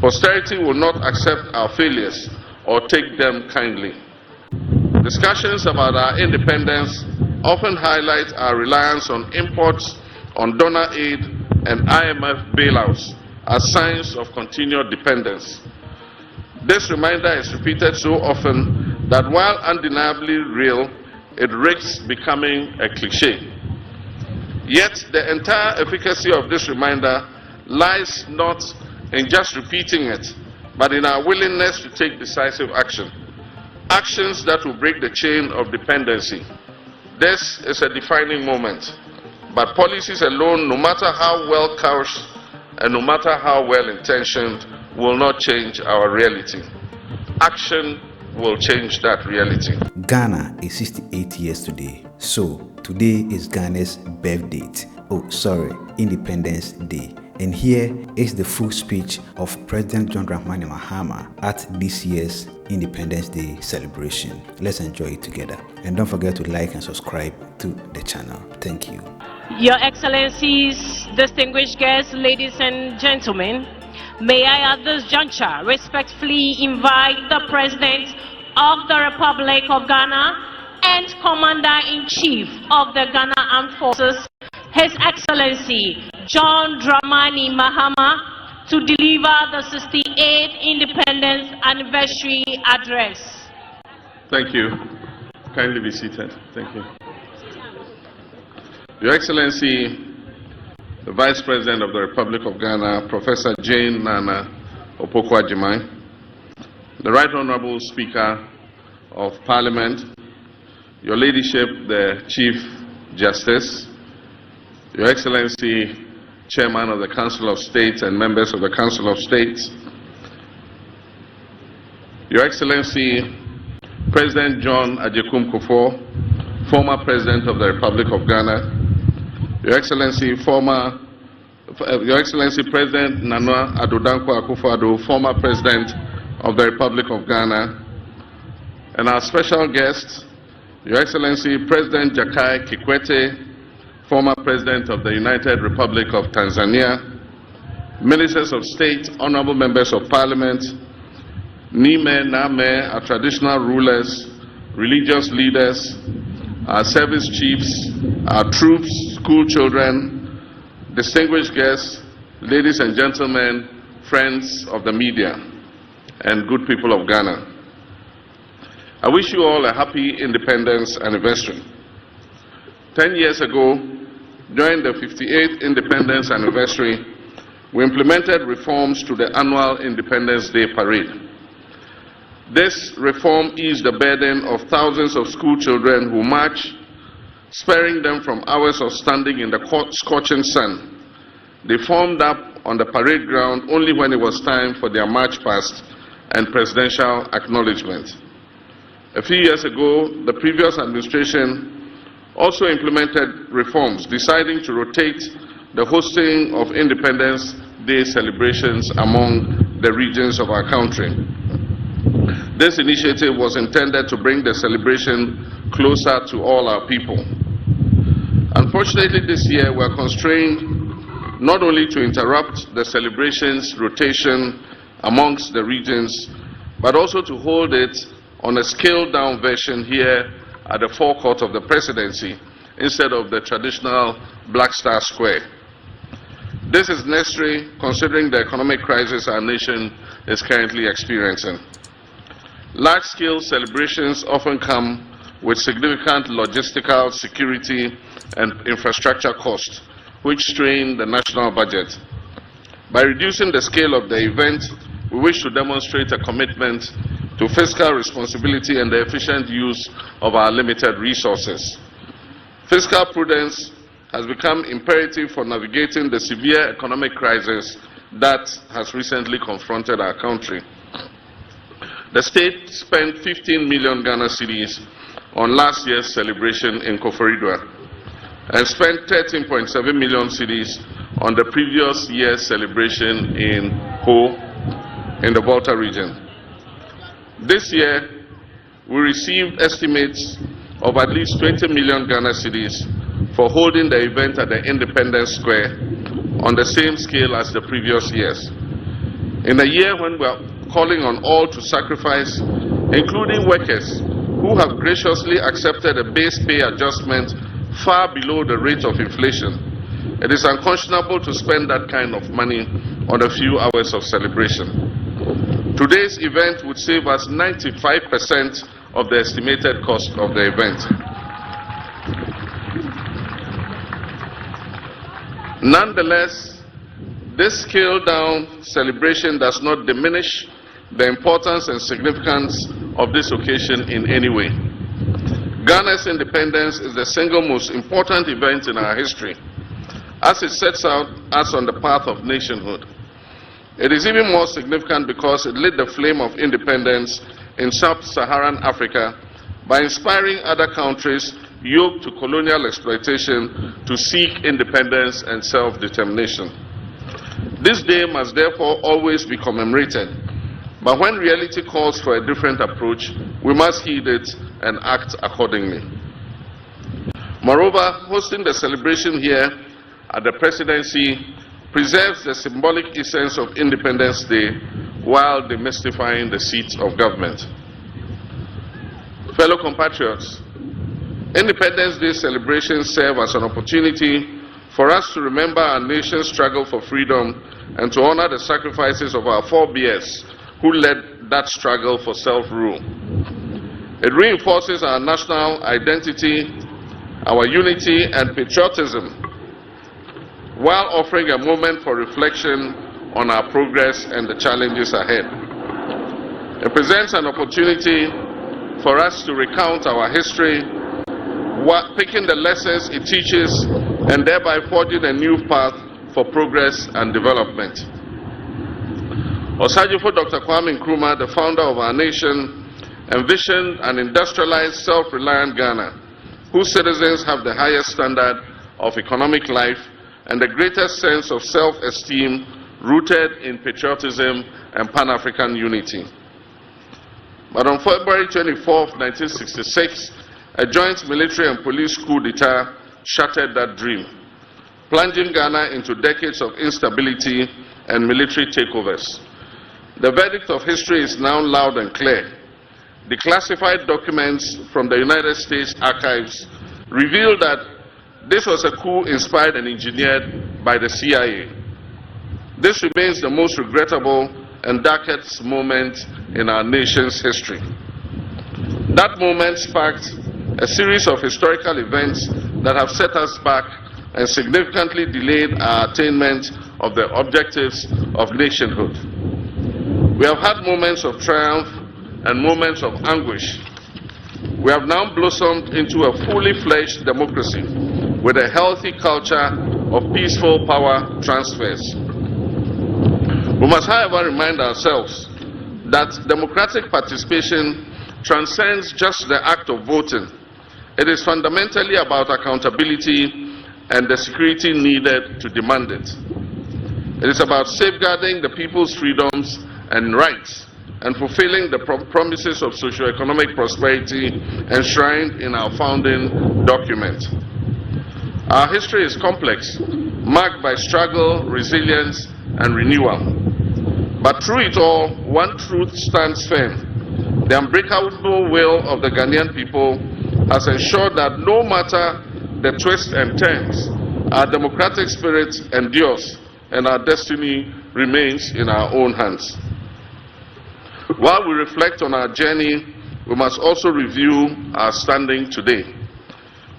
Posterity will not accept our failures or take them kindly. Discussions about our independence often highlight our reliance on imports, on donor aid, and IMF bailouts as signs of continued dependence. This reminder is repeated so often that while undeniably real, it risks becoming a cliché. Yet the entire efficacy of this reminder lies not in just repeating it, but in our willingness to take decisive action. Actions that will break the chain of dependency. This is a defining moment. But policies alone, no matter how well couched and no matter how well intentioned, will not change our reality. Action will change that reality. Ghana is 68 years today. So today is Ghana's birth date. Independence Day. And here is the full speech of President John Dramani Mahama at this year's Independence Day celebration. Let's enjoy it together. And don't forget to like and subscribe to the channel. Thank you. Your Excellencies, distinguished guests, ladies and gentlemen, may I at this juncture respectfully invite the President of the Republic of Ghana and Commander-in-Chief of the Ghana Armed Forces, His Excellency John Dramani Mahama, to deliver the 68th Independence Anniversary Address. Thank you. Kindly be seated. Thank you. Your Excellency, the Vice President of the Republic of Ghana, Professor Jane Nana Opoku-Agyeman, the Right Honorable Speaker of Parliament, Your Ladyship, the Chief Justice, Your Excellency, Chairman of the Council of State and members of the Council of State, Your Excellency, President John Agyekum Kufuor, former President of the Republic of Ghana, Your Excellency, President Nana Addo Dankwa Akufo-Addo, former President of the Republic of Ghana, and our special guest, Your Excellency, President Jakaya Kikwete, former President of the United Republic of Tanzania, Ministers of State, Honorable Members of Parliament, Nime, Name, our traditional rulers, religious leaders, our service chiefs, our troops, school children, distinguished guests, ladies and gentlemen, friends of the media, and good people of Ghana. I wish you all a happy Independence Anniversary. 10 years ago, during the 58th Independence Anniversary, we implemented reforms to the annual Independence Day Parade. This reform eased the burden of thousands of school children who march, sparing them from hours of standing in the scorching sun. They formed up on the parade ground only when it was time for their march past and presidential acknowledgement. A few years ago, the previous administration also implemented reforms, deciding to rotate the hosting of Independence Day celebrations among the regions of our country. This initiative was intended to bring the celebration closer to all our people. Unfortunately, this year we are constrained not only to interrupt the celebrations rotation amongst the regions, but also to hold it on a scaled-down version here at the forecourt of the presidency instead of the traditional Black Star Square. This is necessary considering the economic crisis our nation is currently experiencing. Large-scale celebrations often come with significant logistical, security, and infrastructure costs, which strain the national budget. By reducing the scale of the event, we wish to demonstrate a commitment to fiscal responsibility and the efficient use of our limited resources. Fiscal prudence has become imperative for navigating the severe economic crisis that has recently confronted our country. The state spent 15 million Ghana cedis on last year's celebration in Koforidua and spent 13.7 million cedis on the previous year's celebration in Ho in the Volta region. This year, we received estimates of at least 20 million Ghana cedis for holding the event at the Independence Square on the same scale as the previous years. In a year when we are calling on all to sacrifice, including workers who have graciously accepted a base pay adjustment far below the rate of inflation, it is unconscionable to spend that kind of money on a few hours of celebration. Today's event would save us 95% of the estimated cost of the event. Nonetheless, this scaled-down celebration does not diminish the importance and significance of this occasion in any way. Ghana's independence is the single most important event in our history, as it sets out us on the path of nationhood. It is even more significant because it lit the flame of independence in sub-Saharan Africa by inspiring other countries yoked to colonial exploitation to seek independence and self-determination. This day must therefore always be commemorated, but when reality calls for a different approach, we must heed it and act accordingly. Moreover, hosting the celebration here at the Presidency preserves the symbolic essence of Independence Day while demystifying the seat of government. Fellow compatriots, Independence Day celebrations serve as an opportunity for us to remember our nation's struggle for freedom and to honor the sacrifices of our forebears who led that struggle for self-rule. It reinforces our national identity, our unity and patriotism, while offering a moment for reflection on our progress and the challenges ahead. It presents an opportunity for us to recount our history, picking the lessons it teaches, and thereby forging a new path for progress and development. Osajifo Dr. Kwame Nkrumah, the founder of our nation, envisioned an industrialized, self-reliant Ghana, whose citizens have the highest standard of economic life and the greatest sense of self-esteem rooted in patriotism and Pan-African unity. But on February 24, 1966, a joint military and police coup d'etat shattered that dream, plunging Ghana into decades of instability and military takeovers. The verdict of history is now loud and clear. Declassified documents from the United States archives reveal that this was a coup inspired and engineered by the CIA. This remains the most regrettable and darkest moment in our nation's history. That moment sparked a series of historical events that have set us back and significantly delayed our attainment of the objectives of nationhood. We have had moments of triumph and moments of anguish. We have now blossomed into a fully fledged democracy with a healthy culture of peaceful power transfers. We must, however, remind ourselves that democratic participation transcends just the act of voting. It is fundamentally about accountability and the security needed to demand it. It is about safeguarding the people's freedoms and rights and fulfilling the promises of socio-economic prosperity enshrined in our founding document. Our history is complex, marked by struggle, resilience, and renewal. But through it all, one truth stands firm. The unbreakable will of the Ghanaian people has ensured that no matter the twists and turns, our democratic spirit endures and our destiny remains in our own hands. While we reflect on our journey, we must also review our standing today.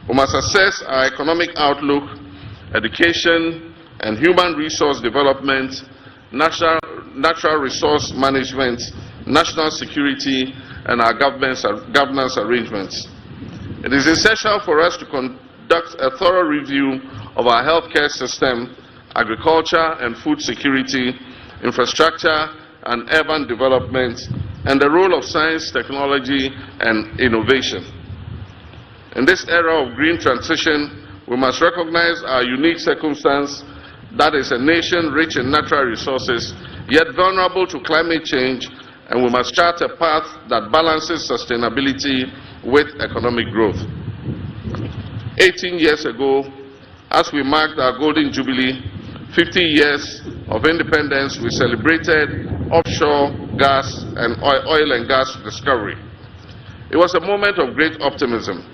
We must assess our economic outlook, education and human resource development, natural resource management, national security, and our governance arrangements. It is essential for us to conduct a thorough review of our healthcare system, agriculture and food security, infrastructure and urban development, and the role of science, technology, and innovation. In this era of green transition, we must recognize our unique circumstance, that is a nation rich in natural resources, yet vulnerable to climate change, and we must chart a path that balances sustainability with economic growth. 18 years ago, as we marked our Golden Jubilee, 50 years of independence, we celebrated offshore gas and oil and gas discovery. It was a moment of great optimism,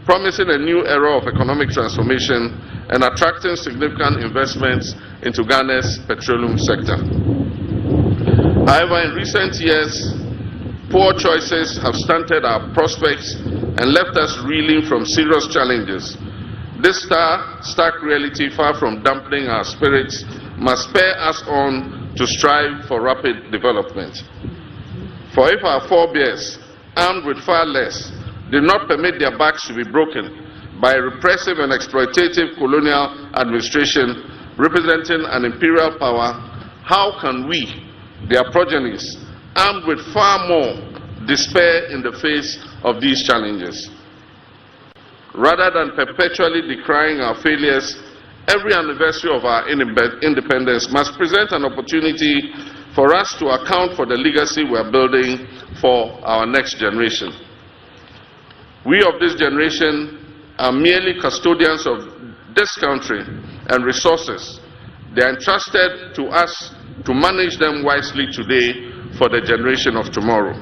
promising a new era of economic transformation and attracting significant investments into Ghana's petroleum sector. However, in recent years, poor choices have stunted our prospects and left us reeling from serious challenges. This stark reality, far from dampening our spirits, must spur us on to strive for rapid development. For if our forebears, armed with far less, did not permit their backs to be broken by a repressive and exploitative colonial administration representing an imperial power, how can we, their progenies, armed with far more, despair in the face of these challenges? Rather than perpetually decrying our failures, every anniversary of our independence must present an opportunity for us to account for the legacy we are building for our next generation. We of this generation are merely custodians of this country and resources. They are entrusted to us to manage them wisely today for the generation of tomorrow.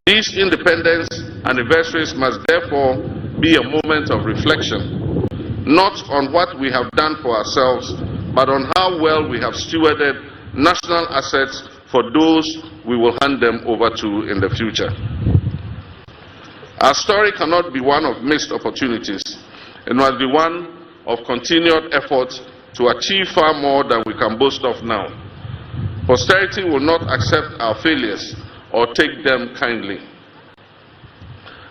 These independence anniversaries must therefore be a moment of reflection, not on what we have done for ourselves, but on how well we have stewarded national assets for those we will hand them over to in the future. Our story cannot be one of missed opportunities. It must be one of continued effort to achieve far more than we can boast of now. Posterity will not accept our failures or take them kindly.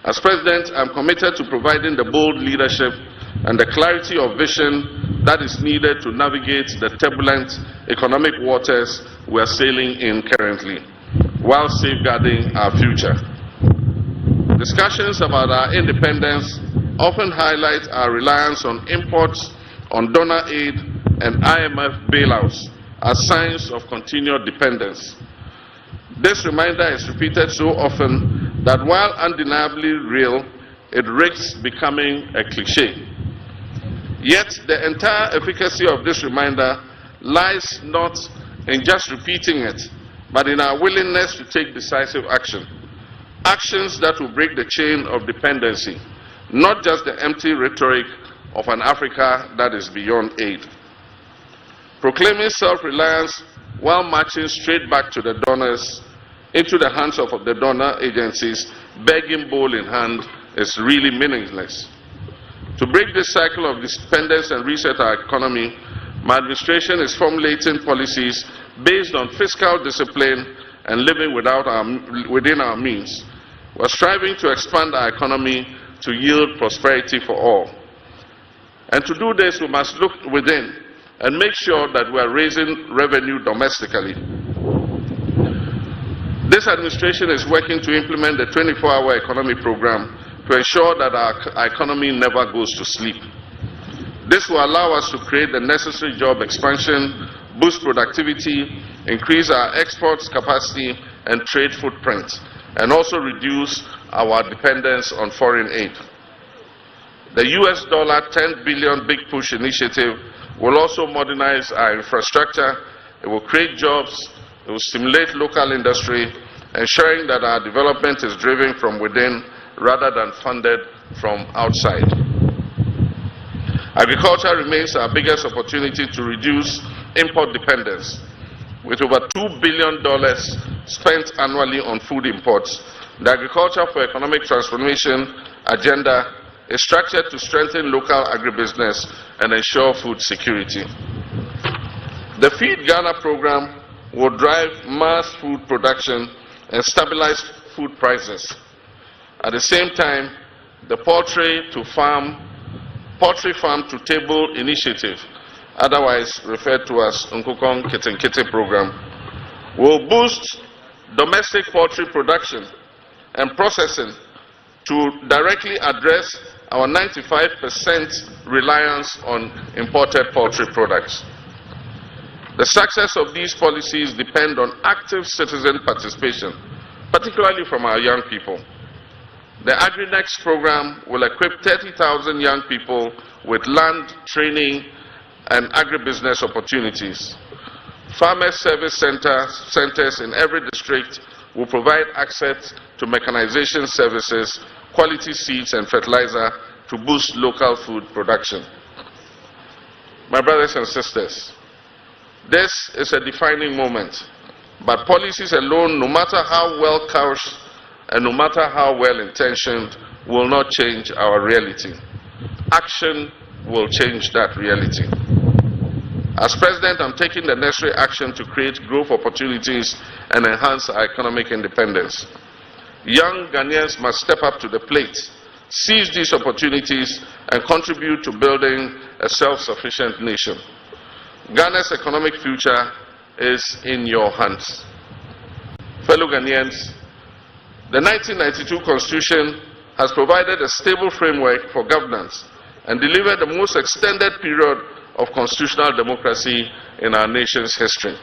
As President, I am committed to providing the bold leadership and the clarity of vision that is needed to navigate the turbulent economic waters we are sailing in currently, while safeguarding our future. Discussions about our independence often highlight our reliance on imports, on donor aid, and IMF bailouts as signs of continued dependence. This reminder is repeated so often that while undeniably real, it risks becoming a cliché. Yet the entire efficacy of this reminder lies not in just repeating it, but in our willingness to take decisive action. Actions that will break the chain of dependency, not just the empty rhetoric of an Africa that is beyond aid. Proclaiming self-reliance while marching straight back to the donors, into the hands of the donor agencies, begging bowl in hand, is really meaningless. To break this cycle of dependence and reset our economy, my administration is formulating policies based on fiscal discipline and living within our means. We are striving to expand our economy to yield prosperity for all. And to do this, we must look within and make sure that we are raising revenue domestically. This administration is working to implement the 24-hour economy program to ensure that our economy never goes to sleep. This will allow us to create the necessary job expansion, boost productivity, increase our exports capacity and trade footprint, and also reduce our dependence on foreign aid. The US $10 billion Big Push initiative will also modernize our infrastructure. It will create jobs. It will stimulate local industry, ensuring that our development is driven from within rather than funded from outside. Agriculture remains our biggest opportunity to reduce import dependence. With over $2 billion spent annually on food imports, the Agriculture for Economic Transformation agenda is structured to strengthen local agribusiness and ensure food security. The Feed Ghana program will drive mass food production and stabilize food prices. At the same time, the Poultry Farm to Table initiative, otherwise referred to as Nkukong Kitenkite program, will boost domestic poultry production and processing to directly address our 95% reliance on imported poultry products. The success of these policies depend on active citizen participation, particularly from our young people. The AgriNext program will equip 30,000 young people with land, training, and agribusiness opportunities. Farmers service centers in every district will provide access to mechanization services, quality seeds and fertilizer to boost local food production. My brothers and sisters, this is a defining moment, but policies alone, no matter how well couched and no matter how well intentioned, will not change our reality. Action will change that reality. As President, I'm taking the necessary action to create growth opportunities and enhance our economic independence. Young Ghanaians must step up to the plate, seize these opportunities, and contribute to building a self-sufficient nation. Ghana's economic future is in your hands. Fellow Ghanaians, the 1992 Constitution has provided a stable framework for governance and delivered the most extended period of constitutional democracy in our nation's history.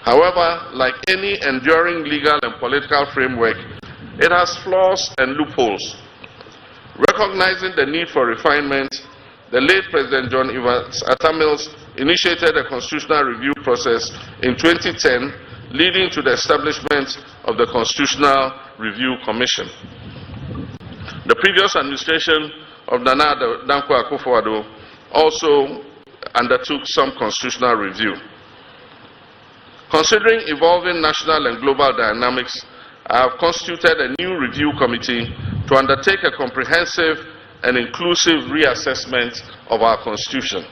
However, like any enduring legal and political framework, it has flaws and loopholes. Recognizing the need for refinement, the late President John Atta Mills initiated a constitutional review process in 2010, leading to the establishment of the Constitutional Review Commission. The previous administration of Nana Dankwa Akufo-Addo also undertook some constitutional review. Considering evolving national and global dynamics, I have constituted a new review committee to undertake a comprehensive and inclusive reassessment of our Constitution.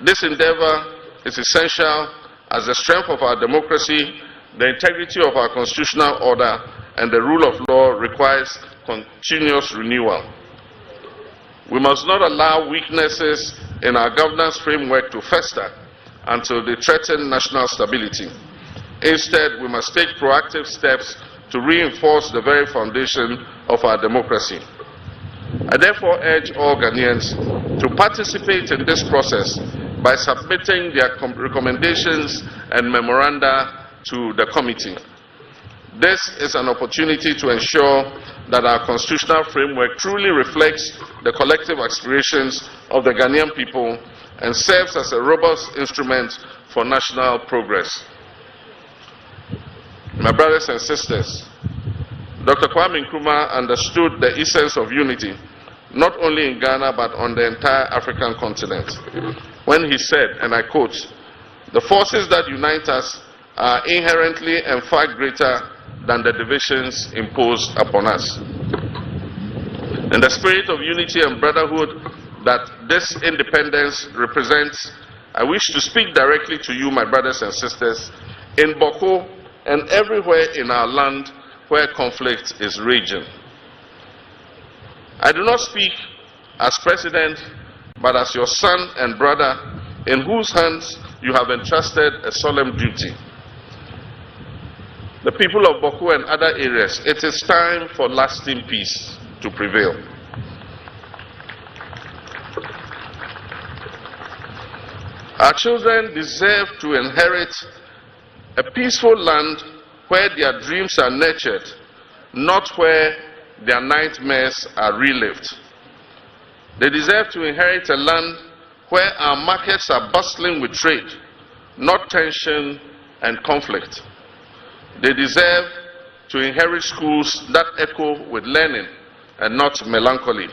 This endeavor is essential as the strength of our democracy, the integrity of our constitutional order, and the rule of law requires continuous renewal. We must not allow weaknesses in our governance framework to fester until they threaten national stability. Instead, we must take proactive steps to reinforce the very foundation of our democracy. I therefore urge all Ghanaians to participate in this process by submitting their recommendations and memoranda to the committee. This is an opportunity to ensure that our constitutional framework truly reflects the collective aspirations of the Ghanaian people and serves as a robust instrument for national progress. My brothers and sisters, Dr. Kwame Nkrumah understood the essence of unity, not only in Ghana but on the entire African continent, when he said, and I quote, "The forces that unite us are inherently and far greater than the divisions imposed upon us." In the spirit of unity and brotherhood that this independence represents, I wish to speak directly to you, my brothers and sisters, in Boko and everywhere in our land where conflict is raging. I do not speak as president, but as your son and brother, in whose hands you have entrusted a solemn duty. The people of Boko and other areas, it is time for lasting peace to prevail. Our children deserve to inherit a peaceful land where their dreams are nurtured, not where their nightmares are relived. They deserve to inherit a land where our markets are bustling with trade, not tension and conflict. They deserve to inherit schools that echo with learning and not melancholy.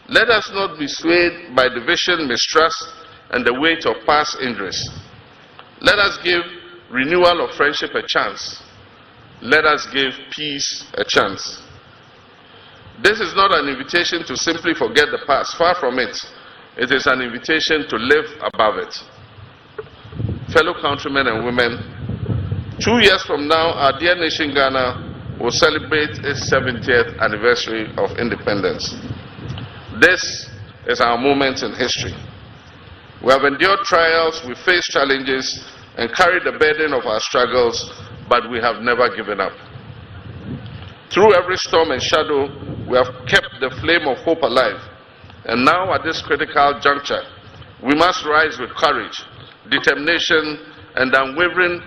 Let us not be swayed by division, mistrust, and the weight of past injuries. Let us give renewal of friendship a chance. Let us give peace a chance. This is not an invitation to simply forget the past. Far from it. It is an invitation to live above it. Fellow countrymen and women, 2 years from now, our dear nation Ghana will celebrate its 70th anniversary of independence. This is our moment in history. We have endured trials, we faced challenges, and carried the burden of our struggles, but we have never given up. Through every storm and shadow, we have kept the flame of hope alive. And now, at this critical juncture, we must rise with courage, determination, and unwavering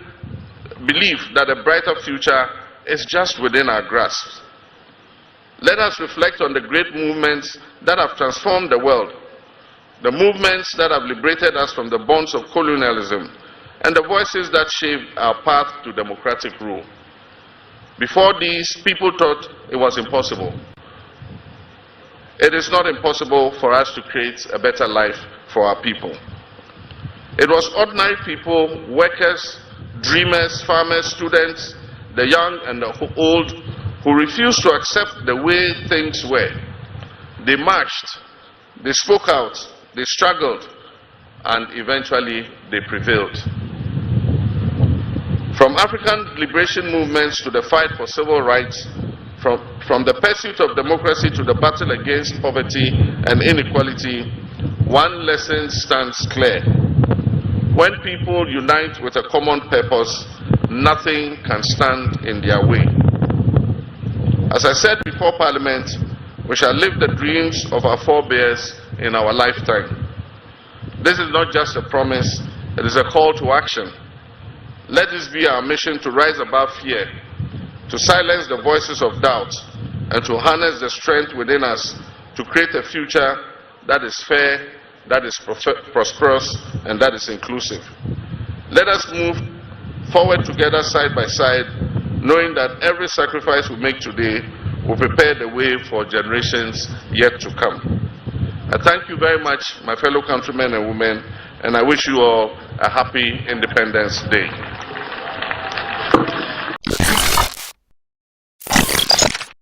belief that a brighter future is just within our grasp. Let us reflect on the great movements that have transformed the world. the movements that have liberated us from the bonds of colonialism, and the voices that shaped our path to democratic rule. Before these, people thought it was impossible. It is not impossible for us to create a better life for our people. It was ordinary people, workers, dreamers, farmers, students, the young and the old, who refused to accept the way things were. They marched, they spoke out, they struggled, and eventually they prevailed. From African liberation movements to the fight for civil rights, from the pursuit of democracy to the battle against poverty and inequality, one lesson stands clear. When people unite with a common purpose, nothing can stand in their way. As I said before Parliament, we shall live the dreams of our forebears in our lifetime. This is not just a promise, it is a call to action. Let this be our mission to rise above fear, to silence the voices of doubt, and to harness the strength within us to create a future that is fair, that is prosperous, and that is inclusive. Let us move forward together side by side, knowing that every sacrifice we make today will prepare the way for generations yet to come. I thank you very much, my fellow countrymen and women, and I wish you all a happy Independence Day.